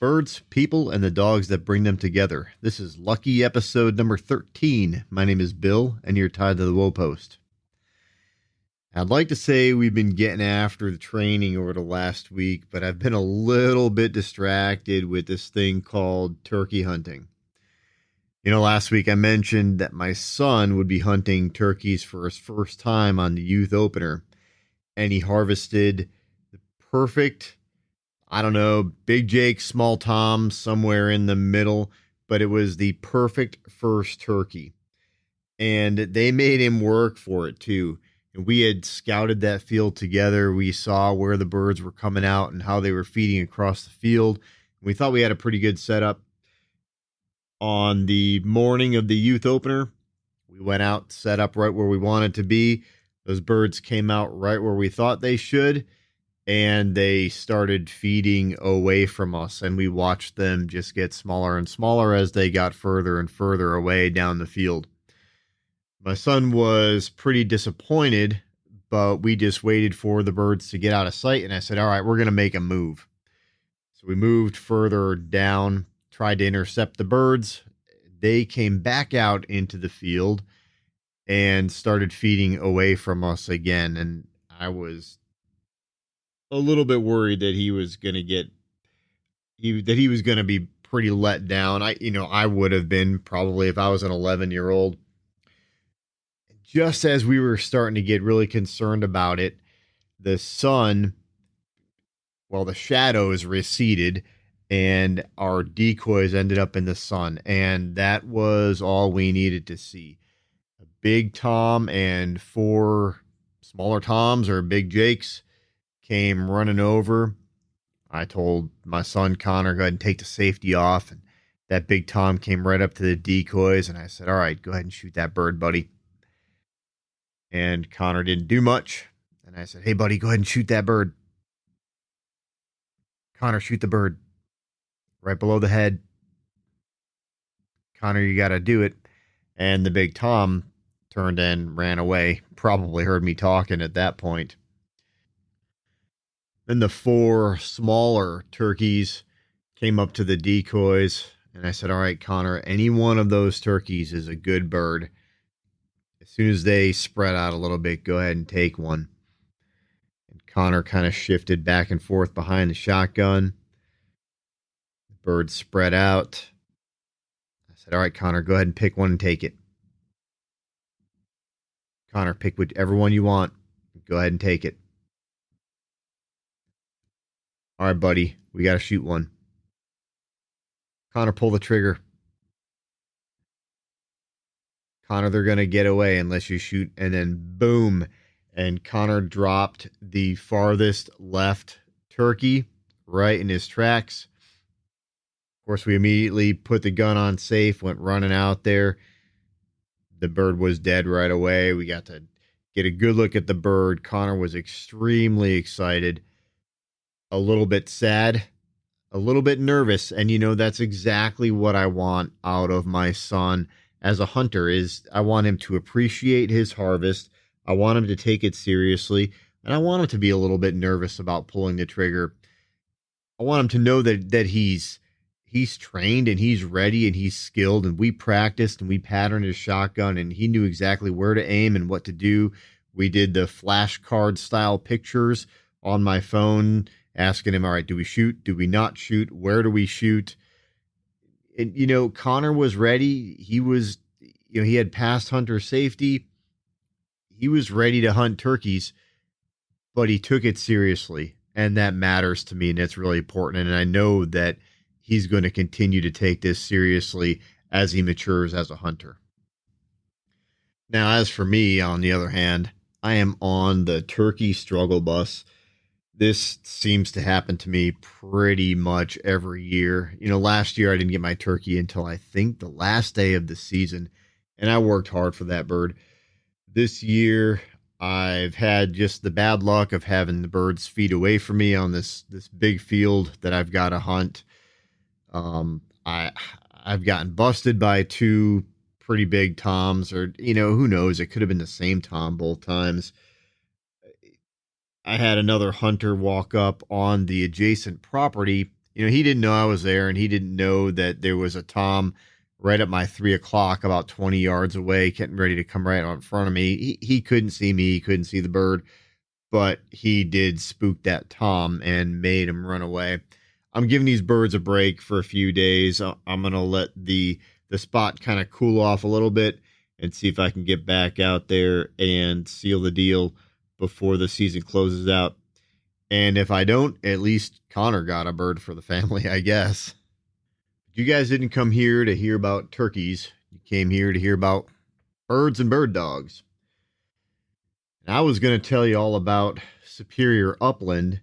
Birds, people, and the dogs that bring them together. This is Lucky episode number 13. My name is Bill, and you're tied to the Woe Post. I'd like to say we've been getting after the training over the last week, but I've been a little bit distracted with this thing called turkey hunting. Last week I mentioned that my son would be hunting turkeys for his first time on the youth opener, and he harvested the perfect, Big Jake, Small Tom, somewhere in the middle, but it was the perfect first turkey. And they made him work for it too. And we had scouted that field together. We saw where the birds were coming out and how they were feeding across the field. We thought we had a pretty good setup. On the morning of the youth opener, we went out, set up right where we wanted to be. Those birds came out right where we thought they should, and they started feeding away from us, and we watched them just get smaller and smaller as they got further and further away down the field. My son was pretty disappointed, but we just waited for the birds to get out of sight, and I said, all right, we're going to make a move. So we moved further down, tried to intercept the birds. They came back out into the field and started feeding away from us again, and I was a little bit worried that he was going to be pretty let down. I would have been probably if I was an 11-year-old. Just as we were starting to get really concerned about it, the shadows receded and our decoys ended up in the sun. And that was all we needed to see. A big Tom and 4 smaller Toms or Big Jakes came running over. I told my son, Connor, go ahead and take the safety off. And that big Tom came right up to the decoys. And I said, all right, go ahead and shoot that bird, buddy. And Connor didn't do much. And I said, hey, buddy, go ahead and shoot that bird. Connor, shoot the bird. Right below the head. Connor, you got to do it. And the big Tom turned and ran away. Probably heard me talking at that point. Then the 4 smaller turkeys came up to the decoys. And I said, all right, Connor, any one of those turkeys is a good bird. As soon as they spread out a little bit, go ahead and take one. And Connor kind of shifted back and forth behind the shotgun. The bird spread out. I said, all right, Connor, go ahead and pick one and take it. Connor, pick whichever one you want. Go ahead and take it. All right, buddy, we got to shoot one. Connor, pull the trigger. Connor, they're going to get away unless you shoot. And then boom. And Connor dropped the farthest left turkey right in his tracks. Of course, we immediately put the gun on safe, went running out there. The bird was dead right away. We got to get a good look at the bird. Connor was extremely excited, a little bit sad, a little bit nervous. And, that's exactly what I want out of my son as a hunter is I want him to appreciate his harvest. I want him to take it seriously. And I want him to be a little bit nervous about pulling the trigger. I want him to know that he's trained and he's ready and he's skilled, and we practiced and we patterned his shotgun and he knew exactly where to aim and what to do. We did the flashcard style pictures on my phone, asking him, all right, do we shoot? Do we not shoot? Where do we shoot? And, Connor was ready. He was, he had passed hunter safety. He was ready to hunt turkeys, but he took it seriously. And that matters to me. And that's really important. And I know that he's going to continue to take this seriously as he matures as a hunter. Now, as for me, on the other hand, I am on the turkey struggle bus. This seems to happen to me pretty much every year. Last year I didn't get my turkey until I think the last day of the season, and I worked hard for that bird. This year I've had just the bad luck of having the birds feed away from me on this big field that I've got to hunt. I've gotten busted by 2 pretty big toms, or who knows, it could have been the same tom both times. I had another hunter walk up on the adjacent property he didn't know I was there, and he didn't know that there was a tom right at my 3 o'clock, about 20 yards away, getting ready to come right out in front of me. He couldn't see me. He couldn't see the bird, but he did spook that tom and made him run away. I'm giving these birds a break for a few days. I'm going to let the spot kind of cool off a little bit and see if I can get back out there and seal the deal before the season closes out. And if I don't, at least Connor got a bird for the family, I guess. You guys didn't come here to hear about turkeys. You came here to hear about birds and bird dogs. And I was going to tell you all about Superior Upland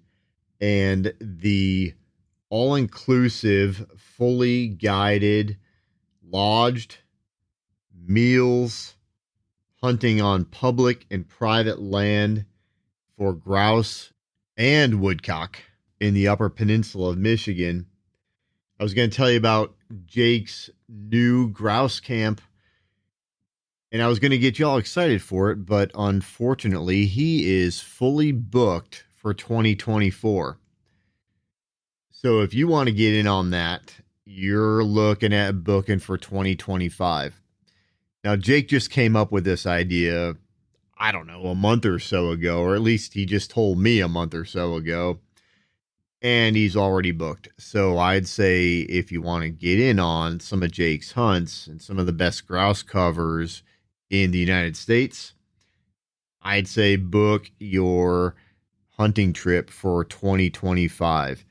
and the all-inclusive, fully guided, lodged, meals, hunting on public and private land for grouse and woodcock in the Upper Peninsula of Michigan. I was going to tell you about Jake's new grouse camp, and I was going to get you all excited for it, but unfortunately, he is fully booked for 2024. So if you want to get in on that, you're looking at booking for 2025. Now, Jake just came up with this idea, I don't know, a month or so ago, or at least he just told me a month or so ago, and he's already booked. So I'd say if you want to get in on some of Jake's hunts and some of the best grouse covers in the United States, I'd say book your hunting trip for 2025.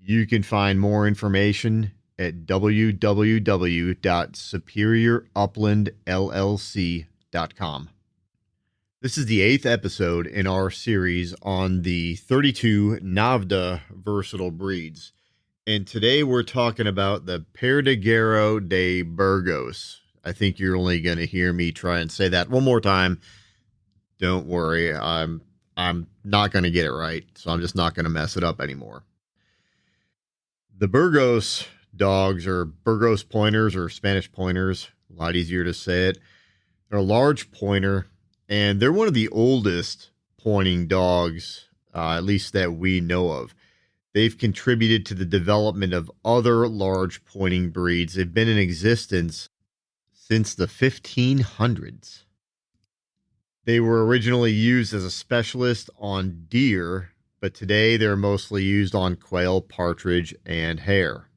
You can find more information at www.superioruplandllc.com. This is the 8th episode in our series on the 32 NAVHDA versatile breeds. And today we're talking about the Perdiguero de Burgos. I think you're only going to hear me try and say that one more time. Don't worry, I'm not going to get it right, so I'm just not going to mess it up anymore. The Burgos dogs, or Burgos pointers, or Spanish pointers, a lot easier to say it. They're a large pointer, and they're one of the oldest pointing dogs, at least that we know of. They've contributed to the development of other large pointing breeds. They've been in existence since the 1500s. They were originally used as a specialist on deer, but today they're mostly used on quail, partridge, and hare.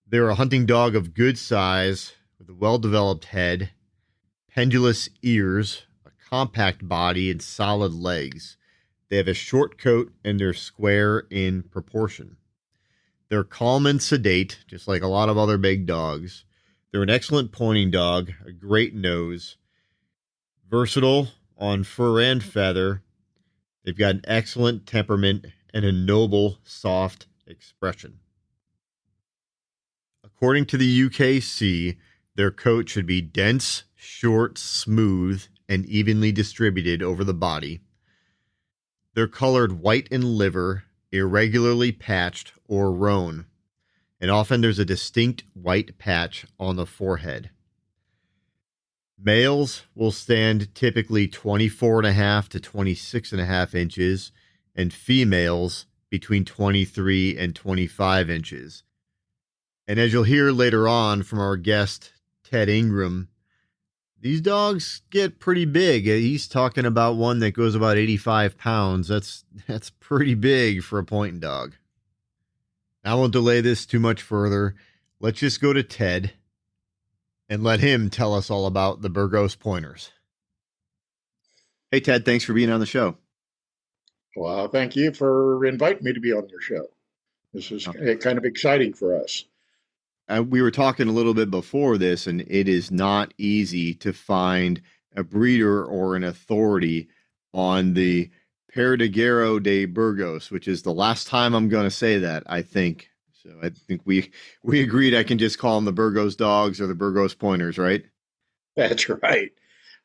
They're a hunting dog of good size, with a well-developed head, pendulous ears, a compact body, and solid legs. They have a short coat and they're square in proportion. They're calm and sedate, just like a lot of other big dogs. They're an excellent pointing dog, a great nose, versatile on fur and feather. They've got an excellent temperament and a noble, soft expression. According to the UKC, their coat should be dense, short, smooth, and evenly distributed over the body. They're colored white in liver, irregularly patched or roan, and often there's a distinct white patch on the forehead. Males will stand typically 24.5 to 26.5 inches, and females between 23 and 25 inches. And as you'll hear later on from our guest, Ted Ingram, these dogs get pretty big. He's talking about one that goes about 85 pounds. That's pretty big for a pointing dog. I won't delay this too much further. Let's just go to Ted and let him tell us all about the Burgos pointers. Hey, Ted, thanks for being on the show. Well, thank you for inviting me to be on your show. This is kind of exciting for us. We were talking a little bit before this, and it is not easy to find a breeder or an authority on the Perdiguero de Burgos, which is the last time I'm going to say that, I think. So I think we agreed I can just call them the Burgos dogs or the Burgos pointers, right? That's right.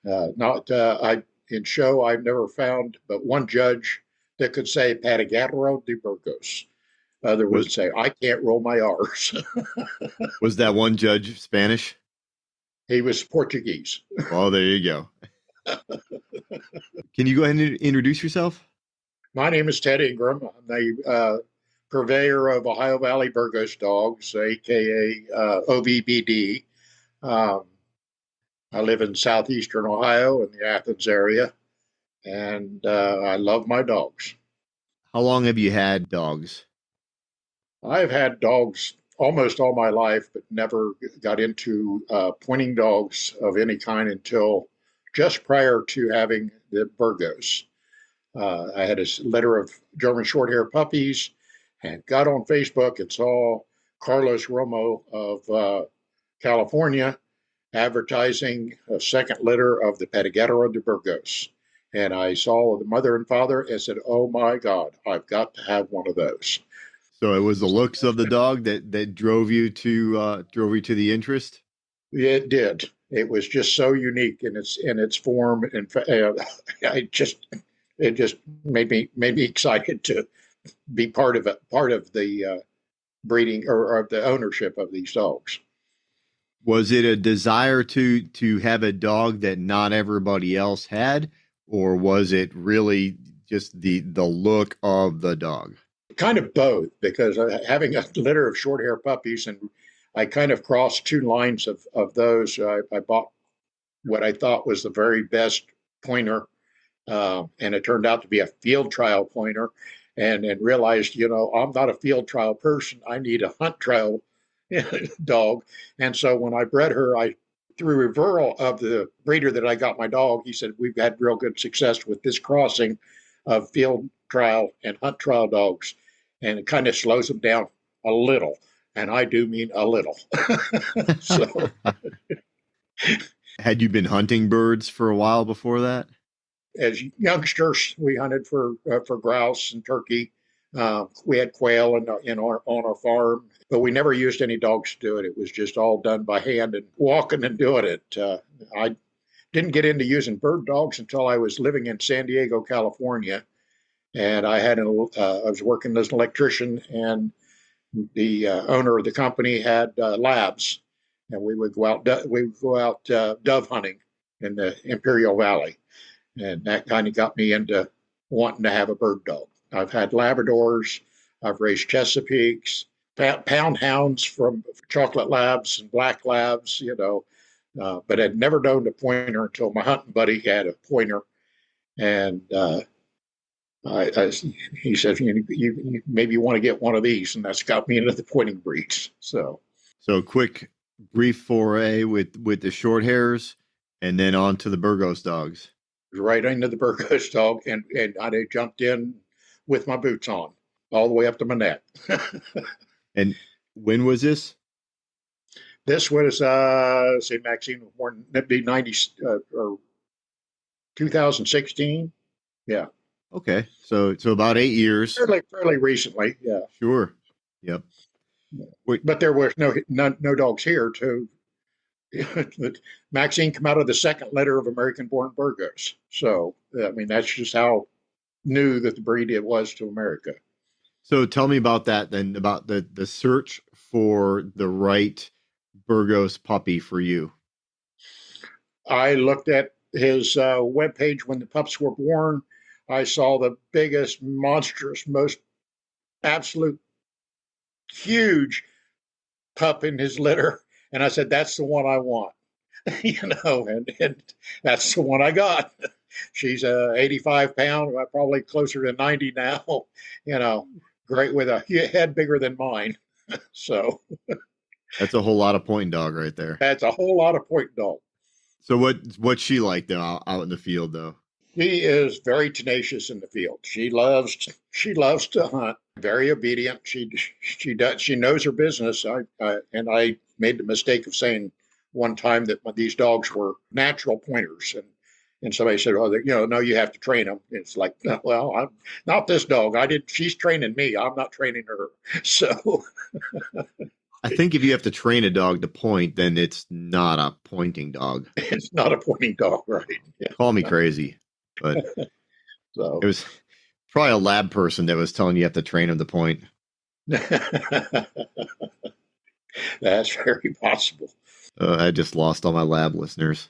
In show, I've never found but one judge that could say Perdiguero de Burgos. Other would say, I can't roll my R's. Was that one judge Spanish? He was Portuguese. Well, there you go. Can you go ahead and introduce yourself? My name is Ted Ingram. I'm the purveyor of Ohio Valley Burgos dogs, aka OVBD. Um, I live in southeastern Ohio in the Athens area, and I love my dogs. How long have you had dogs? I've had dogs almost all my life, but never got into pointing dogs of any kind until just prior to having the Burgos. I had a litter of German Shorthair puppies and got on Facebook and saw Carlos Romo of California advertising a second litter of the Perdiguero de Burgos. And I saw the mother and father and said, "Oh my God, I've got to have one of those." So it was the looks of the dog that drove you to the interest. It did. It was just so unique in its form, and I just it just made me excited to be part of the breeding or of the ownership of these dogs. Was it a desire to have a dog that not everybody else had, or was it really just the look of the dog? Kind of both, because having a litter of short hair puppies, and I kind of crossed two lines of those. I bought what I thought was the very best pointer, and it turned out to be a field trial pointer, and realized, I'm not a field trial person. I need a hunt trial dog. And so when I bred her, I through referral of the breeder that I got my dog, he said, "We've had real good success with this crossing of field trial and hunt trial dogs, and it kind of slows them down a little." And I do mean a little. So Had you been hunting birds for a while before that? as youngsters, we hunted for grouse and turkey. We had quail on our farm, but we never used any dogs to do it. It was just all done by hand and walking and doing it. I didn't get into using bird dogs until I was living in San Diego, California, and I was working as an electrician, and the owner of the company had labs, and we would go out dove hunting in the Imperial Valley, and that kind of got me into wanting to have a bird dog. I've had Labradors, I've raised Chesapeakes, pound hounds from chocolate labs and black labs, but I'd never owned a pointer until my hunting buddy had a pointer, and he said, you maybe want to get one of these, and that's got me into the pointing breeds. So quick, brief foray with the short hairs, and then on to the Burgos dogs. Right into the Burgos dog, and I jumped in with my boots on all the way up to my neck. And when was this? This was say Maxine was born, that'd be 90 or 2016. Yeah. Okay, so about 8 years. Fairly recently. Yeah. Sure. Yep. Wait. But there was no dogs here to Maxine come out of the second litter of American-born Burgos. So I mean, that's just how new that the breed it was to America. So tell me about that then, about the search for the right Burgos puppy for you. I looked at his webpage when the pups were born. I saw the biggest, monstrous, most absolute huge pup in his litter. And I said, "That's the one I want." And that's the one I got. She's 85 pound, probably closer to 90 now, great with a head bigger than mine. So that's a whole lot of point dog right there. That's a whole lot of point dog. So what's she like though out in the field though? She is very tenacious in the field. She loves to hunt. Very obedient. She knows her business. I made the mistake of saying one time that these dogs were natural pointers, and somebody said, "Oh, no, you have to train them." It's like, well, I'm not this dog. She's training me. I'm not training her. So I think if you have to train a dog to point, then it's not a pointing dog. It's not a pointing dog, right? Yeah. Call me crazy, but so it was probably a lab person that was telling you have to train him to point. That's very possible. I just lost all my lab listeners.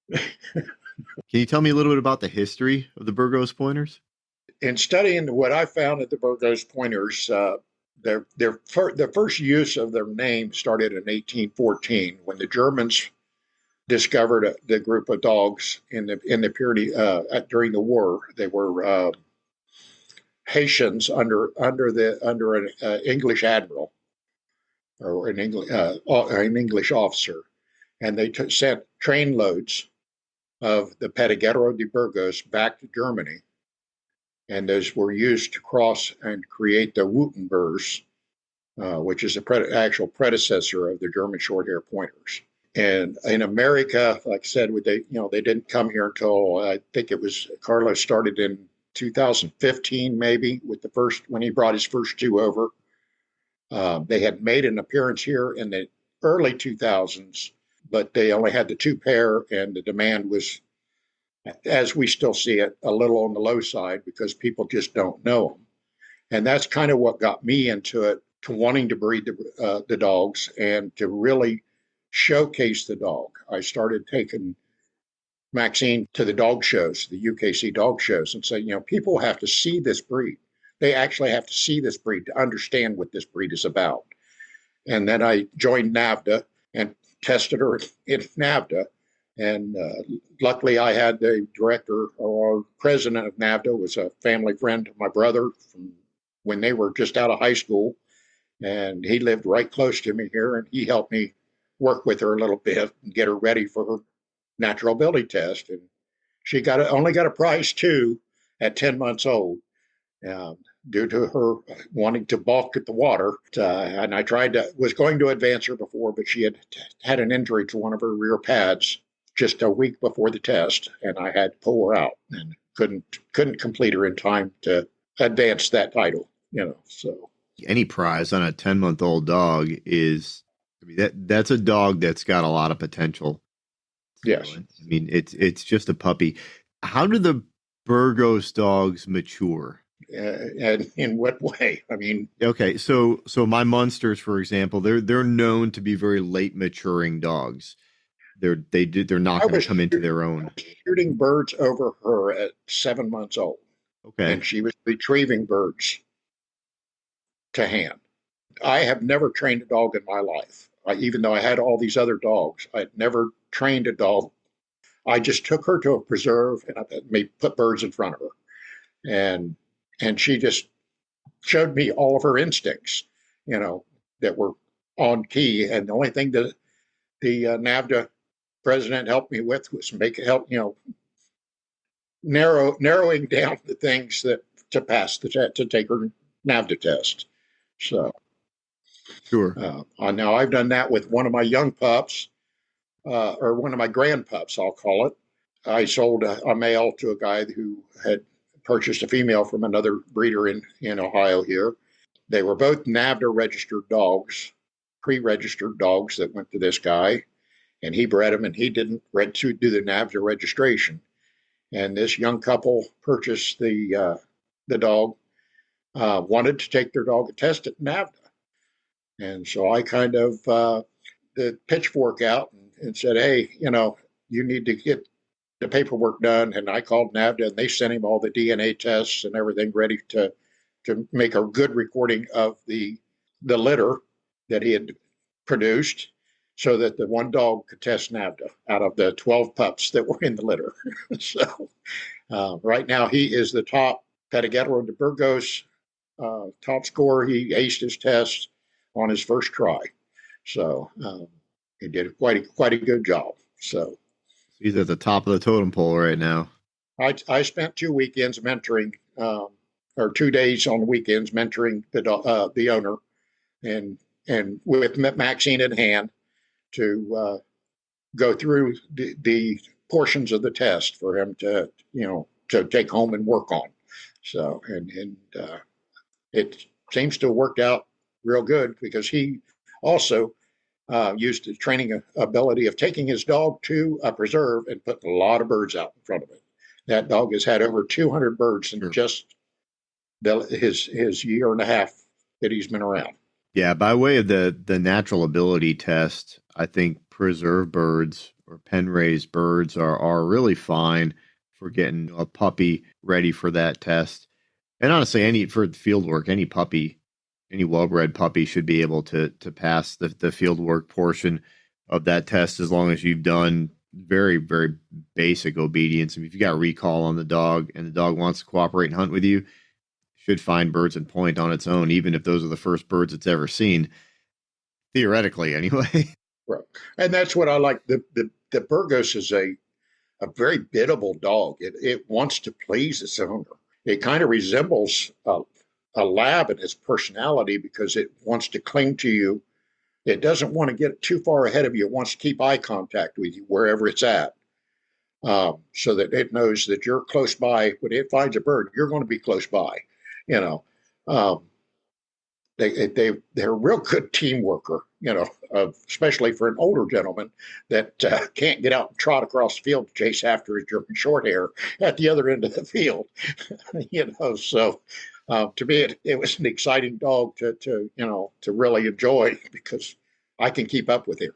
Can you tell me a little bit about the history of the Burgos pointers? In studying what I found at the Burgos Pointers, the first use of their name started in 1814 when the Germans discovered the group of dogs in the period during the war. They were Haitians under an English admiral or an English officer, and they sent train loads of the Perdiguero de Burgos back to Germany, and those were used to cross and create the Württembergs, which is the actual predecessor of the German Shorthair Pointers. And in America, like I said, they didn't come here until I think it was Carlos started in 2015, maybe with the first when he brought his first two over. They had made an appearance here in the early 2000s, but they only had the two pair, and the demand was, as we still see it, a little on the low side because people just don't know them. And that's kind of what got me into it, to wanting to breed the dogs and to really showcase the dog. I started taking Maxine to the dog shows, the UKC dog shows, and say, people have to see this breed. They actually have to see this breed to understand what this breed is about. And then I joined NAVHDA and tested her in NAVHDA. And luckily, I had the director or president of NAVHDA was a family friend of my brother from when they were just out of high school. And he lived right close to me here, and he helped me work with her a little bit and get her ready for her natural ability test. And she only got a prize two at 10 months old, due to her wanting to balk at the water. And I was going to advance her before, but she had an injury to one of her rear pads just a week before the test, and I had to pull her out and couldn't complete her in time to advance that title. So any prize on a 10-month-old dog is, I mean, that's a dog that's got a lot of potential. Yes. I mean, it's just a puppy. How do the Burgos dogs mature? And in what way? I mean, okay, so my Munsters, for example, they're known to be very late maturing dogs. They're not going to come into their own. Shooting birds over her at 7 months old. Okay, and she was retrieving birds to hand. I have never trained a dog in my life. Even though I had all these other dogs, I had never trained a dog. I just took her to a preserve and I put birds in front of her, and she just showed me all of her instincts, that were on key. And the only thing that the NAVHDA president helped me with was narrowing down the things that to pass to take her NAVHDA test. So sure. Now I've done that with one of my young pups, or one of my grand pups, I'll call it. I sold a male to a guy who had purchased a female from another breeder in Ohio here. They were both NAVHDA registered dogs, pre-registered dogs that went to this guy, and he bred them, and he didn't do the NAVHDA registration. And this young couple purchased the dog, wanted to take their dog and test it in NAVHDA. And so I kind of the pitchfork out and said, hey, you need to get the paperwork done. And I called NAVHDA, and they sent him all the DNA tests and everything ready to make a good recording of the litter that he had produced, so that the one dog could test NAVHDA out of the 12 pups that were in the litter. So right now he is the top Perdiguero de Burgos top scorer. He aced his test on his first try. So he did quite a good job. So he's at the top of the totem pole right now. I spent 2 weekends mentoring, or 2 days on the weekends mentoring the owner, and with Maxine in hand to go through the portions of the test for him to take home and work on. So and it seems to have worked out real good, because he also used the training ability of taking his dog to a preserve and putting a lot of birds out in front of it. That dog has had over 200 birds in just his year and a half that he's been around. Yeah, by way of the natural ability test, I think preserve birds or pen raised birds are really fine for getting a puppy ready for that test. And honestly, any for field work, any puppy, any well-bred puppy should be able to pass the field work portion of that test as long as you've done very, very basic obedience. And if you got recall on the dog and the dog wants to cooperate and hunt with you, should find birds and point on its own, even if those are the first birds it's ever seen, theoretically anyway. Right. And that's what I like. The Burgos is a very biddable dog. It wants to please its owner. It kind of resembles a lab in its personality because it wants to cling to you. It doesn't want to get too far ahead of you. It wants to keep eye contact with you wherever it's at, so that it knows that you're close by. When it finds a bird, you're going to be close by. You know, um, they're a real good team worker. Especially for an older gentleman that can't get out and trot across the field to chase after his German short hair at the other end of the field. So to me, it was an exciting dog to really enjoy because I can keep up with him.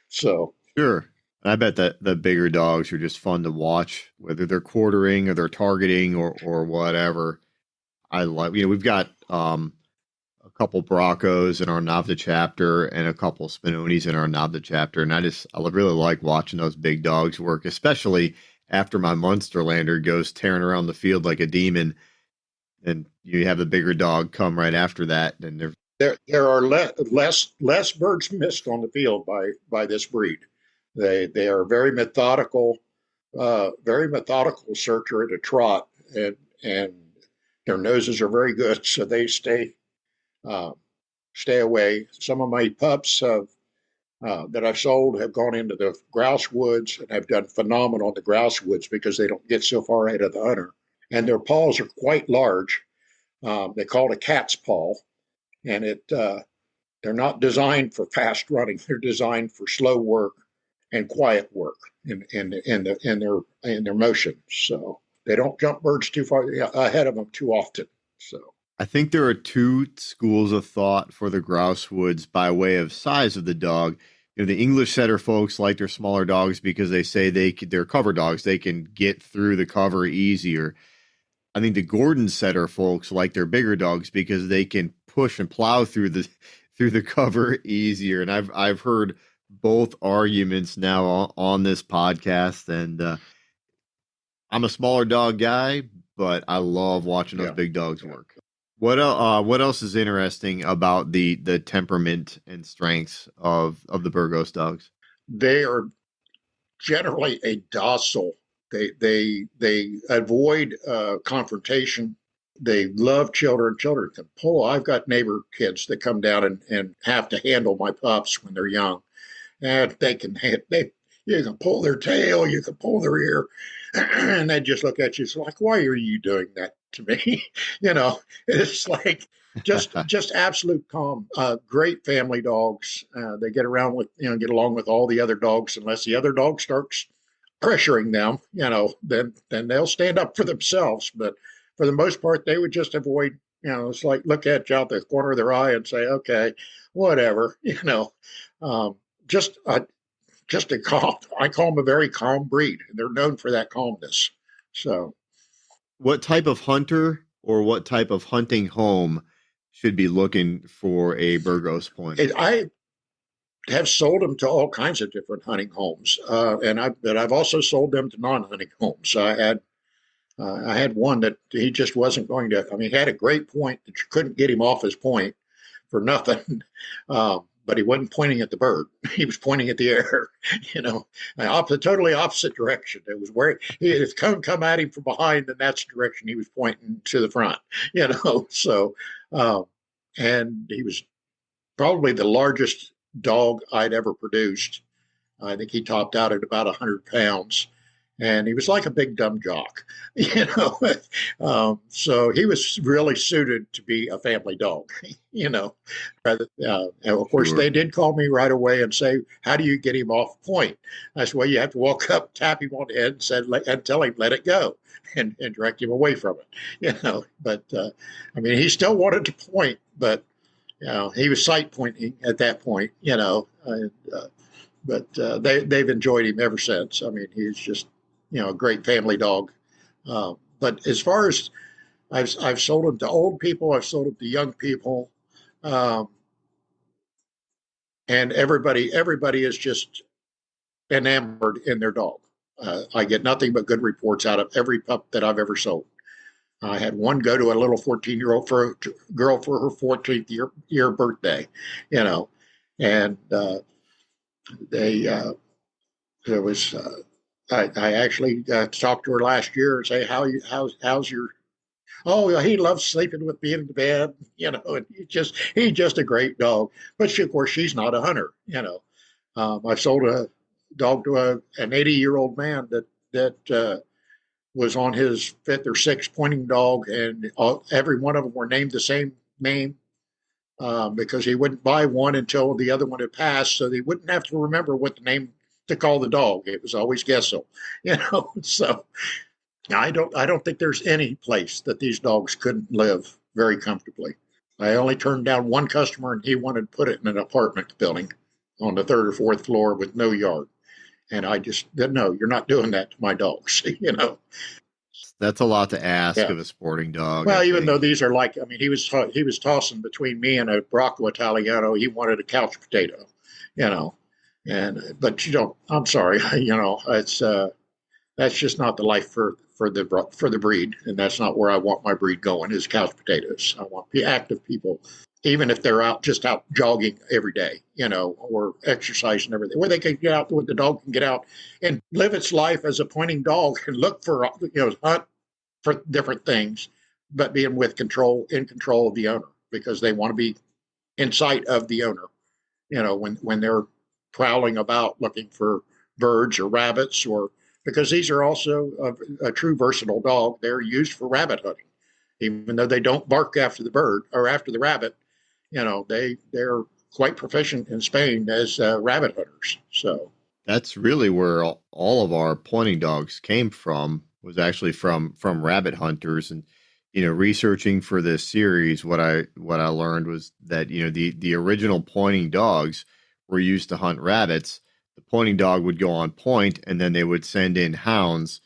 So Sure. I bet that the bigger dogs are just fun to watch, whether they're quartering or they're targeting or whatever. I love, we've got a couple Broncos in our NAVHDA chapter and a couple Spinonis in our NAVHDA chapter. And I really like watching those big dogs work, especially after my Munsterlander goes tearing around the field like a demon. And you have the bigger dog come right after that. And there are less birds missed on the field by this breed. They are very methodical searcher at a trot, and their noses are very good, so they uh, stay away. Some of my pups that I've sold have gone into the grouse woods and have done phenomenal in the grouse woods because they don't get so far ahead of the hunter. And their paws are quite large. They call it a cat's paw, and they're not designed for fast running. They're designed for slow work and quiet work in their motion. So they don't jump birds too far ahead of them too often. So I think there are two schools of thought for the grouse woods by way of size of the dog. The English setter folks like their smaller dogs because they say they're cover dogs. They can get through the cover easier. I think the Gordon setter folks like their bigger dogs because they can push and plow through the cover easier. And I've heard both arguments now on this podcast, and I'm a smaller dog guy, but I love watching those big dogs work. What else is interesting about the temperament and strengths of the Burgos dogs? they are generally a docile. They avoid confrontation. They love children. Children can pull. I've got neighbor kids that come down and have to handle my pups when they're young, and you can pull their tail, you can pull their ear, and they just look at you. It's like, why are you doing that to me? It's like just absolute calm. Great family dogs. They get along with all the other dogs, unless the other dog starts pressuring them. Then they'll stand up for themselves. But for the most part, they would just avoid. It's like look at you out the corner of their eye and say, okay, whatever. Um, just a calm. I call them a very calm breed. They're known for that calmness. So, What type of hunter or what type of hunting home should be looking for a Burgos point? I have sold them to all kinds of different hunting homes, but I've also sold them to non-hunting homes. I had one that he just wasn't going to. I mean, he had a great point that you couldn't get him off his point for nothing. But he wasn't pointing at the bird. He was pointing at the air, totally opposite direction. It was where if cone come at him from behind, then that's the direction he was pointing to the front, So, and he was probably the largest dog I'd ever produced. I think he topped out at about 100 pounds. And he was like a big dumb jock, So he was really suited to be a family dog, and of course, Sure. they did call me right away and say, "How do you get him off point?" I said, "Well, you have to walk up, tap him on the head, and tell him let it go, and direct him away from it." But I mean, he still wanted to point, but he was sight pointing at that point. But they've enjoyed him ever since. I mean, he's just a great family dog. But as far as I've sold them to old people, I've sold them to young people, um, and everybody is just enamored in their dog. I get nothing but good reports out of every pup that I've ever sold. I had one go to a little 14-year-old for a girl for her 14th year birthday, you know, and they there was I actually talked to her last year and say how's your oh, he loves sleeping with me in the bed, and he's just a great dog. But of course, she's not a hunter, I sold a dog to an 80-year-old man that was on his fifth or sixth pointing dog, and every one of them were named the same name because he wouldn't buy one until the other one had passed, so they wouldn't have to remember what the name to call the dog. It was always Gessel, So I don't think there's any place that these dogs couldn't live very comfortably. I only turned down one customer, and he wanted to put it in an apartment building on the third or fourth floor with no yard. And I just didn't know, you're not doing that to my dogs, That's a lot to ask Yeah. of a sporting dog, I Well, even though think. these are like, I mean, he was tossing between me and a Brocco Italiano. He wanted a couch potato, you know, but I'm sorry, it's that's just not the life for the breed, and that's not where I want my breed going. Is couch potatoes. I want the active people, even if they're out jogging every day, or exercising every day, where they can get out, where the dog can get out and live its life as a pointing dog and look for, hunt for different things, but being in control of the owner because they want to be in sight of the owner. When they're prowling about looking for birds or rabbits, or because these are also a true versatile dog. They're used for rabbit hunting, even though they don't bark after the bird or after the rabbit. They're quite proficient in Spain as rabbit hunters. So That's really where all of our pointing dogs came from, was actually from rabbit hunters. And researching for this series, what I learned was that the original pointing dogs were used to hunt rabbits. The pointing dog would go on point, and then they would send in hounds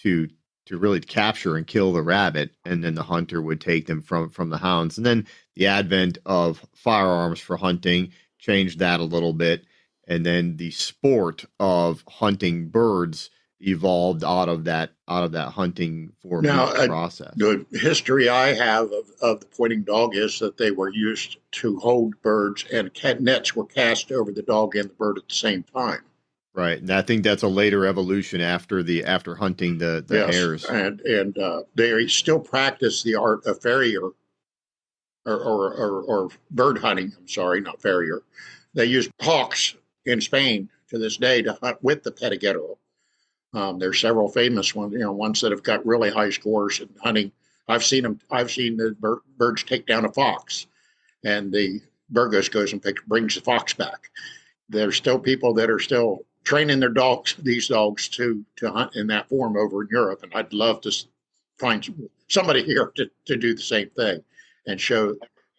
to really capture and kill the rabbit, and then the hunter would take them from the hounds. And then the advent of firearms for hunting changed that a little bit, and then the sport of hunting birds evolved out of that hunting for now, meat process. the history I have of the pointing dog is that they were used to hold birds, and nets were cast over the dog and the bird at the same time. Right. And I think that's a later evolution after hunting the Yes, hares. and they still practice the art of farrier or bird hunting. I'm sorry, not farrier. They use hawks in Spain to this day to hunt with the Perdiguero. There's several famous ones, ones that have got really high scores in hunting. I've seen them. I've seen the birds take down a fox, and the Burgos goes and brings the fox back. There's still people that are still training these dogs to hunt in that form over in Europe, and I'd love to find somebody here to do the same thing and show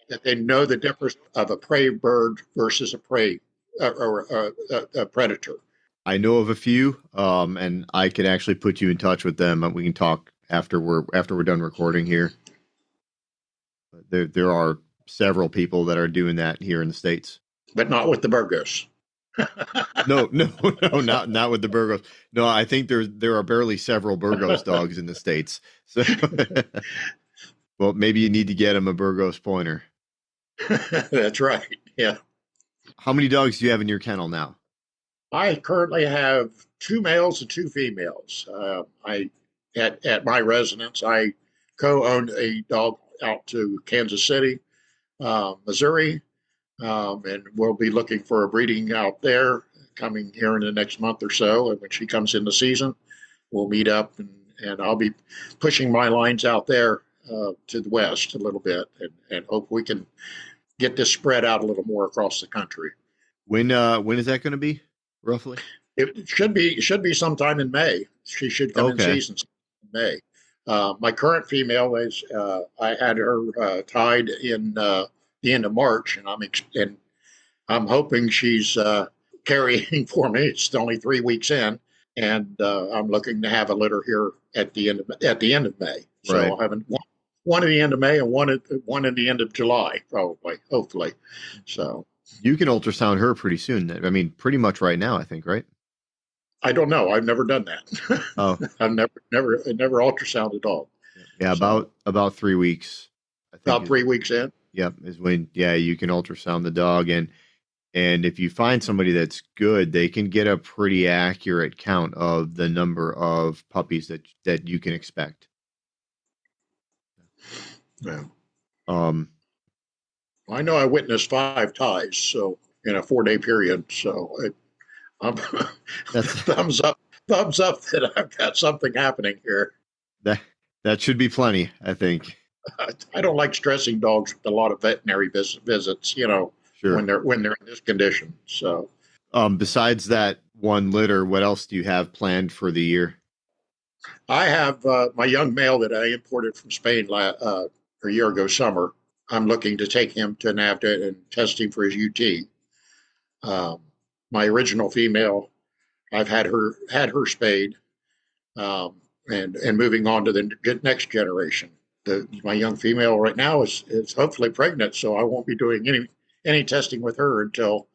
that they know the difference of a prey bird versus a prey or a predator. I know of a few, and I can actually put you in touch with them. We can talk after we're done recording here. There are several people that are doing that here in the States. But not with the Burgos. No, no, no, not with the Burgos. No, I think there are barely several Burgos dogs in the States. So, well, maybe you need to get him a Burgos pointer. That's right. Yeah. How many dogs do you have in your kennel now? I currently have two males and two females. I at my residence, I co-owned a dog out to Kansas City, Missouri, and we'll be looking for a breeding out there coming here in the next month or so. And when she comes in the season, we'll meet up, and I'll be pushing my lines out there to the west a little bit, and hope we can get this spread out a little more across the country. When is that going to be, roughly? It should be sometime in May. She should come in Okay. season in May. My current female is I had her tied in the end of March, and I'm hoping she's carrying for me. It's only 3 weeks in, and I'm looking to have a litter here at the end of May. So Right. I'll have one at the end of May and one at the end of July, probably, hopefully. So You can ultrasound her pretty soon. I mean, pretty much right now, I think, right? I don't know. I've never done that. Oh, I've never ultrasounded a dog. yeah, So about 3 weeks, I think about is 3 weeks in. yep, is when you can ultrasound the dog and if you find somebody that's good, they can get a pretty accurate count of the number of puppies that you can expect. Yeah. Um, I know I witnessed 5 ties, so in a 4-day period. So I'm that's thumbs up that I've got something happening here. that that should be plenty, I think. I don't like stressing dogs with a lot of veterinary visits, Sure. when they're in this condition. So Besides that one litter, what else do you have planned for the year? I have my young male that I imported from Spain a year ago summer. I'm looking to take him to NAVHDA and test him for his UT. My original female, I've had her spayed, and moving on to the next generation. My young female right now is hopefully pregnant, so I won't be doing any testing with her until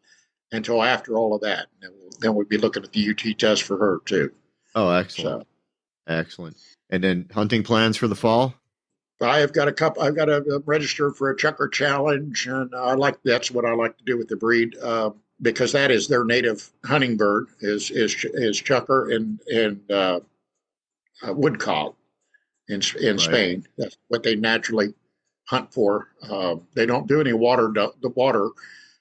after all of that. And then we'll be looking at the UT test for her too. Oh, excellent. So Excellent. And then hunting plans for the fall? I've got a couple. I've got to register for a Chucker Challenge, and that's what I like to do with the breed, because that is their native hunting bird is Chucker and woodcock in Right. Spain. That's what they naturally hunt for. They don't do any the water,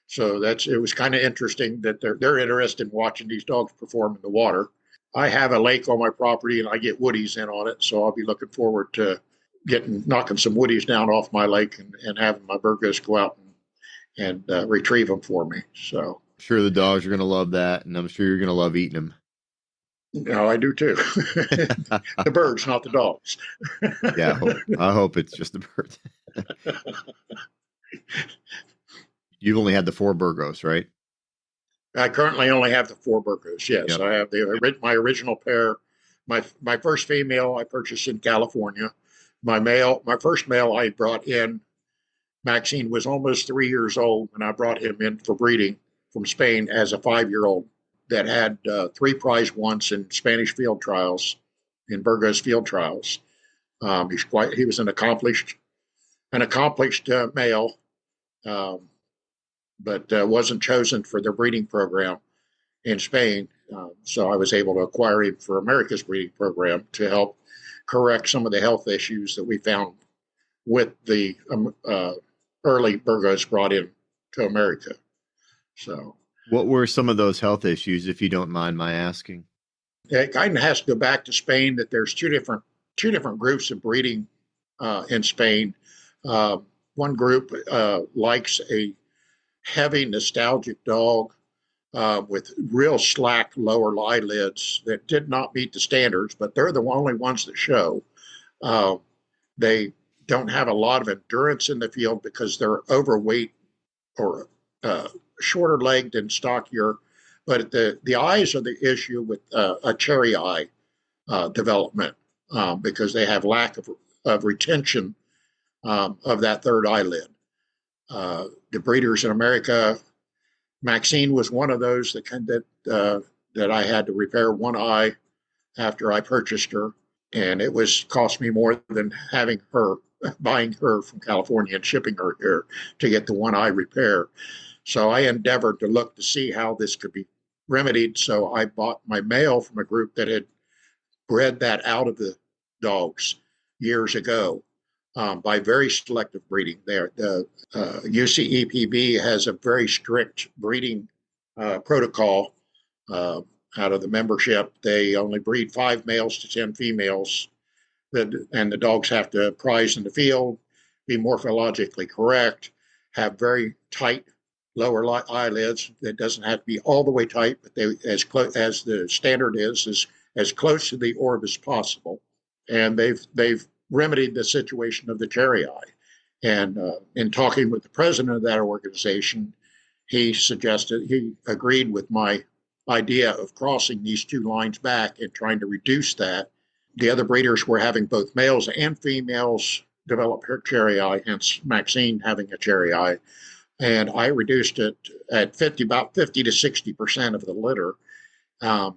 so it was kind of interesting that they're interested in watching these dogs perform in the water. I have a lake on my property and I get woodies in on it, so I'll be looking forward to knocking some woodies down off my lake and having my Burgos go out and retrieve them for me. So I'm sure the dogs are going to love that, and I'm sure you're going to love eating I do too. them. The birds, not the dogs. Yeah, I hope it's just the birds. You've only had the 4 Burgos, right? I currently only have the 4 Burgos. Yes, Yep. I have my original pair. My first female I purchased in California. My first male I brought in. Maxine was almost 3 years old when I brought him in for breeding from Spain as a 5-year-old that had 3 prize once in Spanish field trials, in Burgos field trials. He was an accomplished male, um, but wasn't chosen for their breeding program in Spain. So I was able to acquire him for America's breeding program to help correct some of the health issues that we found with the early Burgos brought in to America. So What were some of those health issues, if you don't mind my asking? it kind of has to go back to Spain. That there's two different groups of breeding in Spain. Uh, One group likes a heavy, nostalgic dog with real slack lower eyelids that did not meet the standards, but they're the only ones that show. Uh, they don't have a lot of endurance in the field because they're overweight or shorter legged and stockier. But the eyes are the issue with a cherry eye development because they have lack of retention of that third eyelid. The breeders in America, Maxine was one of those that I had to repair one eye after I purchased her, and it was cost me more than buying her from California and shipping her here to get the one eye repair. So I endeavored to look to see how this could be remedied. So I bought my male from a group that had bred that out of the dogs years ago by very selective breeding. There, the UCEPB has a very strict breeding protocol. Out of the membership, they only breed 5 males to 10 females, and the dogs have to prize in the field, be morphologically correct, have very tight lower eyelids. It doesn't have to be all the way tight, but they as close as the standard is as close to the orb as possible. And they've remedied the situation of the cherry eye. And in talking with the president of that organization, he agreed with my idea of crossing these two lines back and trying to reduce that. The other breeders were having both males and females develop her cherry eye, hence Maxine having a cherry eye. And I reduced it at about 50 to 60% of the litter.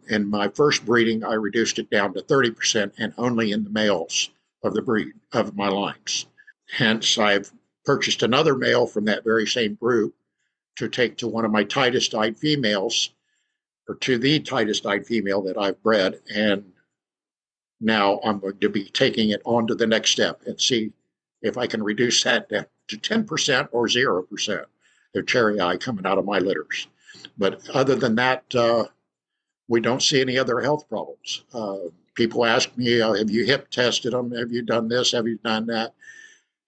In my first breeding, I reduced it down to 30% and only in the males of the breed of my lines. Hence, I've purchased another male from that very same group to take to one of my tightest eyed females, or to the tightest eyed female that I've bred. And now I'm going to be taking it on to the next step and see if I can reduce that to 10% or 0% of cherry eye coming out of my litters. But other than that, we don't see any other health problems. People ask me, have you hip tested them? Have you done this? Have you done that?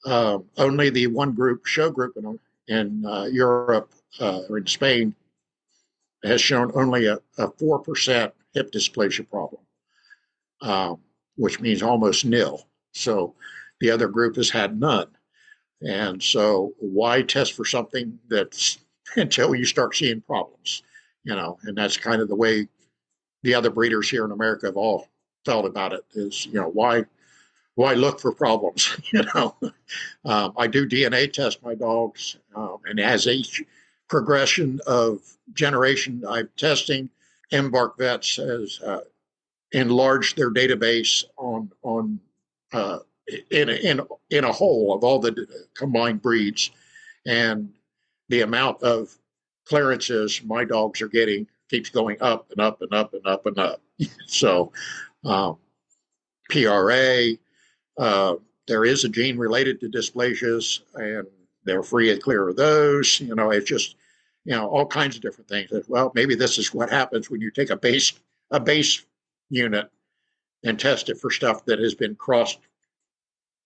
Only the one group, show group in Europe or in Spain, has shown only a 4% hip dysplasia problem, which means almost nil. So the other group has had none. And so why test for something that's until you start seeing problems, and that's kind of the way the other breeders here in America have all felt about it is, why look for problems? I do DNA test my dogs, and as each progression of generation I'm testing, Embark Vets has enlarged their database on in a whole of all the combined breeds, and the amount of clearances my dogs are getting keeps going up and up and up and up and up. So PRA, there is a gene related to dysplasias, and they're free and clear of those. It's just, all kinds of different things. Well, maybe this is what happens when you take a base unit and test it for stuff that has been crossed,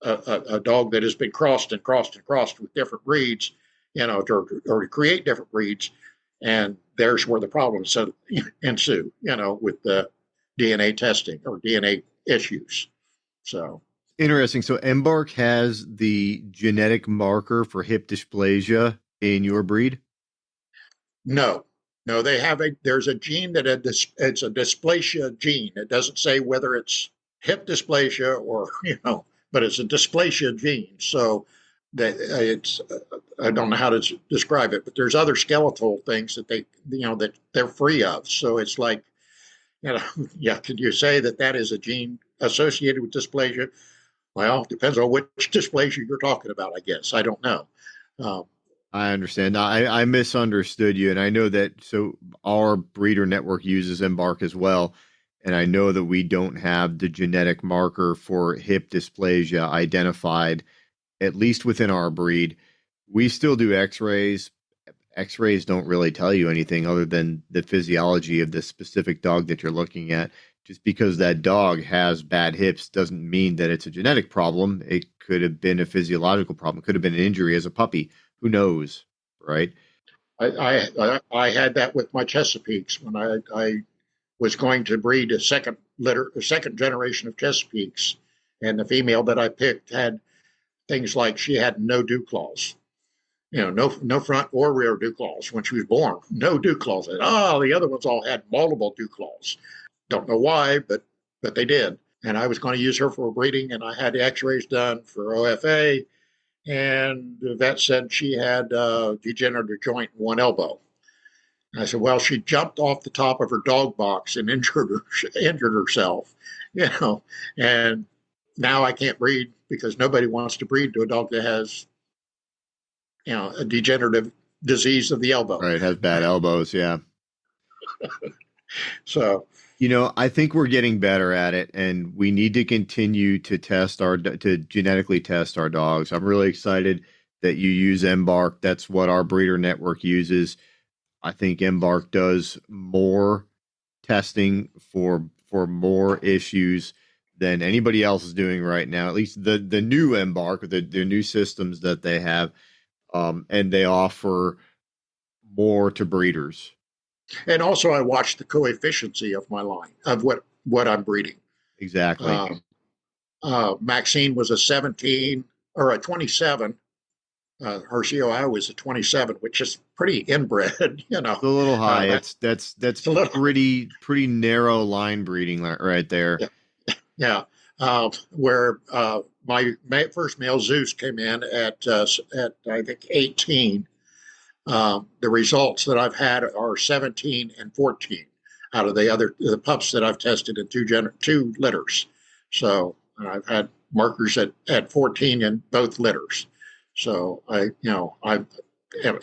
a dog that has been crossed and crossed and crossed with different breeds, to create different breeds. And there's where the problems ensue, with the DNA testing or DNA issues. So interesting. So Embark has the genetic marker for hip dysplasia in your breed? No, they have there's a gene it's a dysplasia gene. It doesn't say whether it's hip dysplasia or, but it's a dysplasia gene. So that it's, I don't know how to describe it, but there's other skeletal things that that they're free of. So it's like, yeah, could you say that is a gene associated with dysplasia? Well, depends on which dysplasia you're talking about, I guess. I don't know. I understand. I misunderstood you. And I know that, so our breeder network uses Embark as well. And I know that we don't have the genetic marker for hip dysplasia identified, at least within our breed. We still do x-rays. X-rays don't really tell you anything other than the physiology of the specific dog that you're looking at. Just because that dog has bad hips doesn't mean that it's a genetic problem. It could have been a physiological problem. It could have been an injury as a puppy. Who knows, right? I had that with my Chesapeakes when I was going to breed a second generation of Chesapeakes, and the female that I picked had things like she had no dew claws, no front or rear dew claws when she was born, no dew claws. And the other ones all had multiple dew claws. Don't know why, but they did. And I was going to use her for breeding, and I had the X-rays done for OFA. And the vet said she had a degenerative joint in one elbow. And I said, well, she jumped off the top of her dog box and injured herself, and now I can't breed because nobody wants to breed to a dog that has, a degenerative disease of the elbow. Right, has bad elbows, yeah. So, I think we're getting better at it, and we need to continue to genetically test our dogs. I'm really excited that you use Embark. That's what our breeder network uses. I think Embark does more testing for more issues than anybody else is doing right now. At least the new Embark, the new systems that they have, and they offer more to breeders. And also, I watch the coefficiency of my line of what I'm breeding. Exactly. Maxine was a 17 or a 27 Hershey, Ohio was a 27, which is pretty inbred. It's a little high. That That's it's a little, pretty narrow line breeding right there. yeah, yeah. Where my first male Zeus came in at I think 18. The results that I've had are 17 and 14 out of the pups that I've tested in two litters. So I've had markers at 14 in both litters. So I am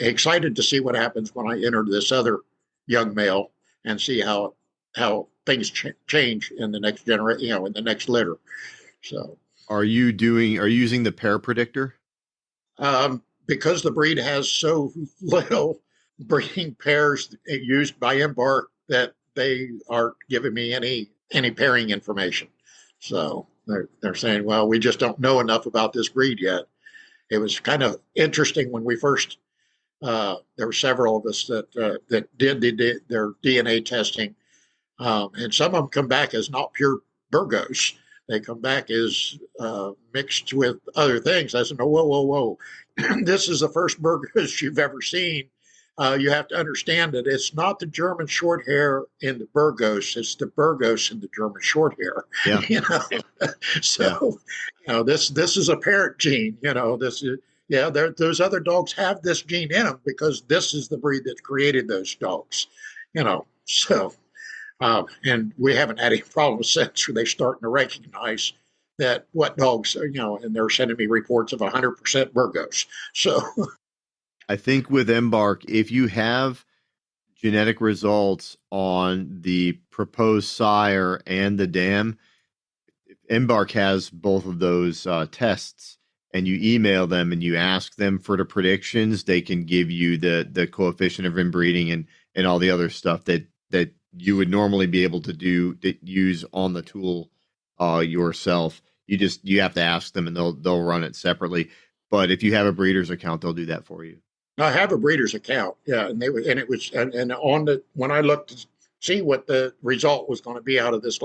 excited to see what happens when I enter this other young male and see how things change in the next generation, in the next litter. So Are you using the pair predictor? because the breed has so little breeding pairs used by Embark that they aren't giving me any pairing information. So they're saying, well, we just don't know enough about this breed yet. It was kind of interesting when we first. There were several of us that did their DNA testing, and some of them come back as not pure Burgos. They come back as mixed with other things. I said, no, whoa, whoa, whoa. This is the first Burgos you've ever seen. You have to understand that it's not the German short hair in the Burgos, it's the Burgos in the German short hair. Yeah. So, this is a parent gene. This is, those other dogs have this gene in them because this is the breed that created those dogs. So and we haven't had any problems since they're starting to recognize that what dogs, and they're sending me reports of 100% Burgos. So I think with Embark, if you have genetic results on the proposed sire and the dam, Embark has both of those tests, and you email them and you ask them for the predictions, they can give you the coefficient of inbreeding and all the other stuff that you would normally be able to use on the tool yourself. You have to ask them, and they'll run it separately. But if you have a breeder's account, they'll do that for you. I have a breeder's account, yeah, and it was and on the when I looked to see what the result was going to be out of this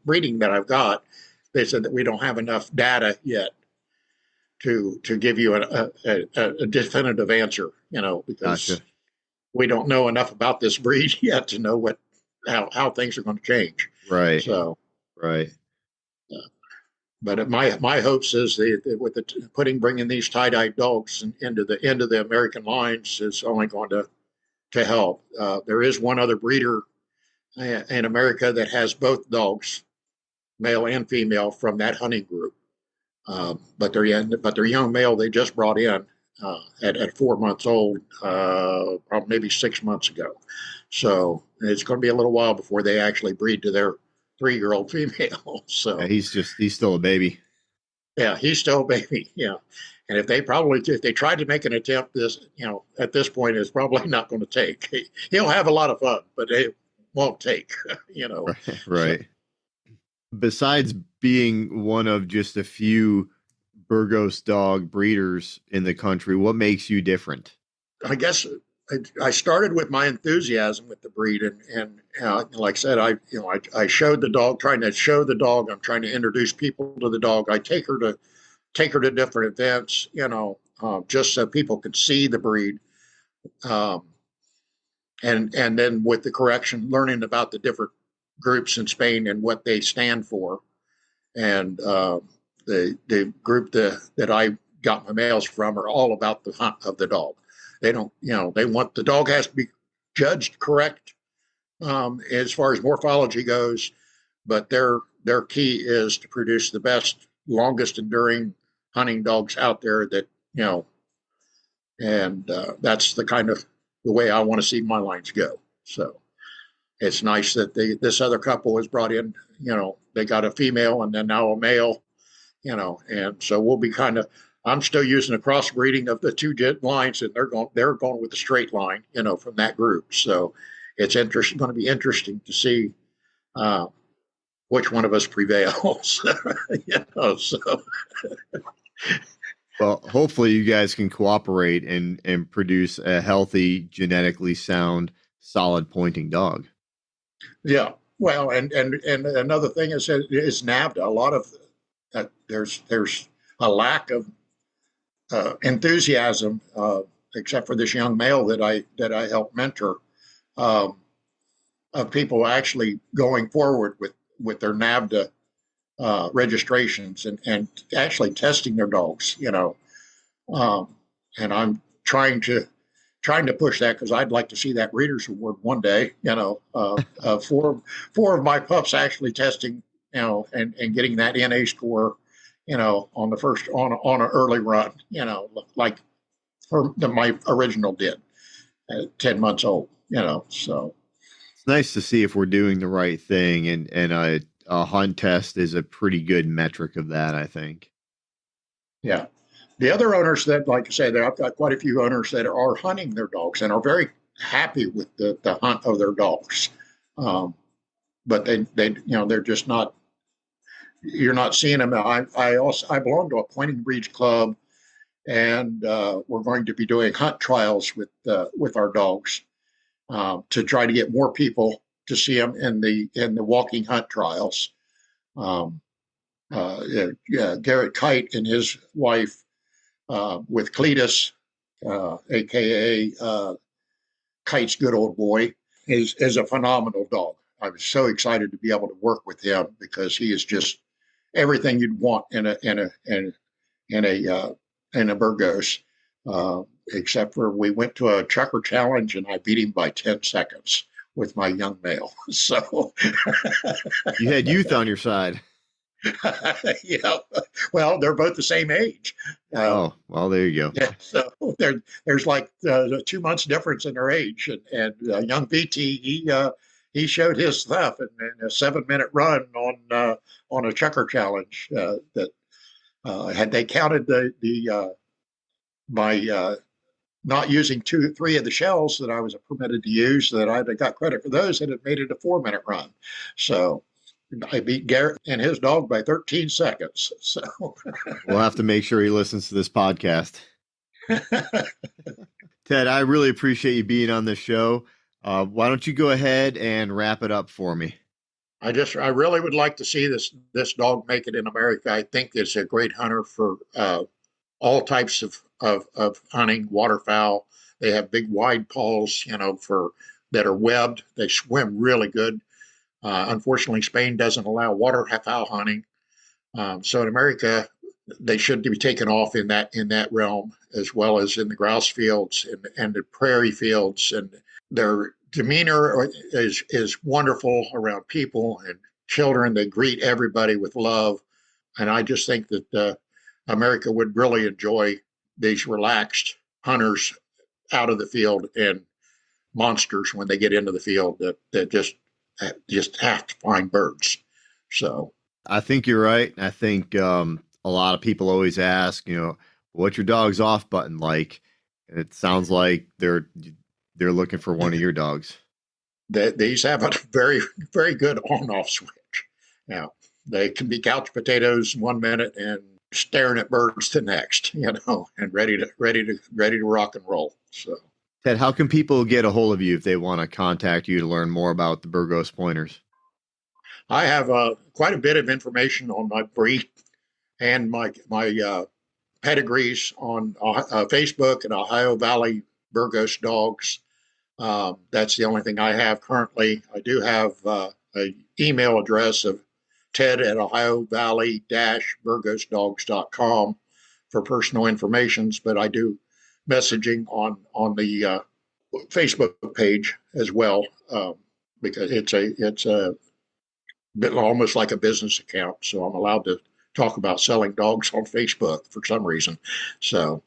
breeding that I've got, they said that we don't have enough data yet to give you a definitive answer, because Gotcha. we don't know enough about this breed yet to know how things are going to change. Right. So, Right. but my hopes is with bringing these tie-dyed dogs into the American lines is only going to help. There is one other breeder in America that has both dogs, male and female, from that hunting group. But their young male they just brought in at 4 months old, probably maybe 6 months ago. So it's going to be a little while before they actually breed to their 3-year-old female. So yeah, he's still a baby. Yeah, he's still a baby. Yeah, and if they tried to make an attempt, at this point, it's probably not going to take. He'll have a lot of fun, but it won't take. Right. Besides being one of just a few Burgos dog breeders in the country, what makes you different? I guess I started with my enthusiasm with the breed, and like I said, I showed the dog, trying to show the dog. I'm trying to introduce people to the dog. I take her to different events, just so people could see the breed, and then with the correction, learning about the different groups in Spain and what they stand for, and the group that I got my males from are all about the hunt of the dog. They don't, they want the dog has to be judged correct as far as morphology goes, but their key is to produce the best, longest enduring hunting dogs out there that and that's the way I want to see my lines go. So it's nice that this other couple was brought in. They got a female and then now a male. And so we'll be I'm still using a crossbreeding of the two lines, and they're going with a straight line, from that group. So it's going to be interesting to see which one of us prevails. So. Well, hopefully you guys can cooperate and produce a healthy, genetically sound, solid pointing dog. Yeah. Well, and another thing is NAVHDA. A lot of there's a lack of enthusiasm, except for this young male that I helped mentor, um, of people actually going forward with their NAVHDA registrations and actually testing their dogs. Um, and I'm trying to push that because I'd like to see that Readers Award one day. Four of my pups actually testing, and getting that NA score, on the first on an early run, like my original did at 10 months old. So It's nice to see if we're doing the right thing, and a hunt test is a pretty good metric of that, I think. yeah. The other owners that, like I say, I've got quite a few owners that are hunting their dogs and are very happy with the hunt of their dogs. Um, but they're just not, you're not seeing them. I belong to a pointing breeds club, and we're going to be doing hunt trials with our dogs, to try to get more people to see them in the walking hunt trials. Um, Garrett Kite and his wife, with Cletus, aka Kite's good old boy, is a phenomenal dog. I was so excited to be able to work with him because he is just everything you'd want in a Burgos. Except for we went to a chucker challenge and I beat him by 10 seconds with my young male. So You had youth on your side. yeah, well, they're both the same age. Oh, well, there you go. Yeah, so there's like 2 months difference in their age, and young VT, he showed his stuff in a 7-minute run on a chucker challenge, that had they counted the by not using 2 3 of the shells that I was permitted to use, that I got credit for those, and it made it a 4-minute run. So I beat Garrett and his dog by 13 seconds. So We'll have to make sure he listens to this podcast. Ted, I really appreciate you being on this show. Why don't you go ahead and wrap it up for me? I really would like to see this dog make it in America. I think it's a great hunter for all types of hunting, waterfowl. They have big wide paws, for that are webbed. They swim really good. Unfortunately, Spain doesn't allow waterfowl hunting. So in America, they should be taken off in that realm, as well as in the grouse fields and the prairie fields. And their demeanor is wonderful around people and children. They greet everybody with love, and I just think that America would really enjoy these relaxed hunters out of the field, and monsters when they get into the field that just have to find birds. So I think you're right. I think a lot of people always ask, what's your dog's off button like? And it sounds like they're looking for one of your dogs. These have a very, very good on-off switch. Now, they can be couch potatoes 1 minute and staring at birds the next, and ready to rock and roll. So, Ted, how can people get a hold of you if they want to contact you to learn more about the Burgos pointers? I have quite a bit of information on my breed and my pedigrees on Facebook at Ohio Valley Burgos Dogs. That's the only thing I have currently. I do have an email address of Ted at Ohio Valley Burgosdogs.com for personal information, but I do messaging on the Facebook page as well, because it's a bit almost like a business account. So I'm allowed to talk about selling dogs on Facebook for some reason. So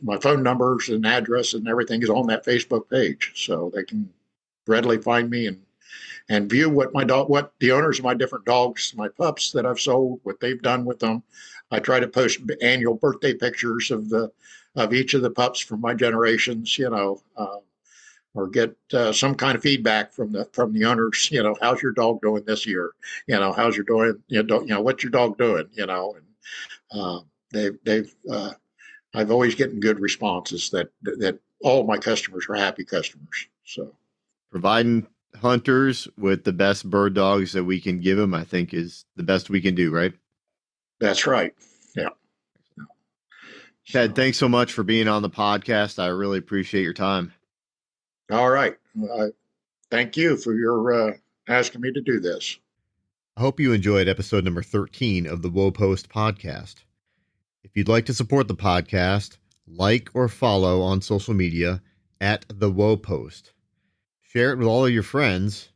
my phone numbers and address and everything is on that Facebook page, so they can readily find me and view what the owners of my different dogs, my pups that I've sold, what they've done with them. I try to post annual birthday pictures of each of the pups from my generations, or get some kind of feedback from the owners. How's your dog doing this year? How's your doing? What's your dog doing? And they've I've always getting good responses that all of my customers are happy customers. So Providing hunters with the best bird dogs that we can give them, I think, is the best we can do, right? that's right. Yeah. Ted, So, thanks so much for being on the podcast. I really appreciate your time. all right. Thank you for your asking me to do this. I hope you enjoyed episode number 13 of the Woe Post podcast. If you'd like to support the podcast, like or follow on social media at the Woe Post. Share it with all of your friends.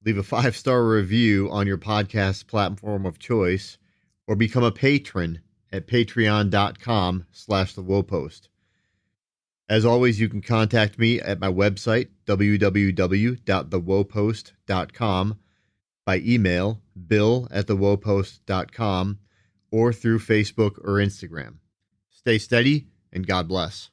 Leave a 5-star review on your podcast platform of choice, or become a patron at patreon.com/thewoepost. As always, you can contact me at my website, www.thewoepost.com, by email, bill@thewoepost.com, or through Facebook or Instagram. Stay steady, and God bless.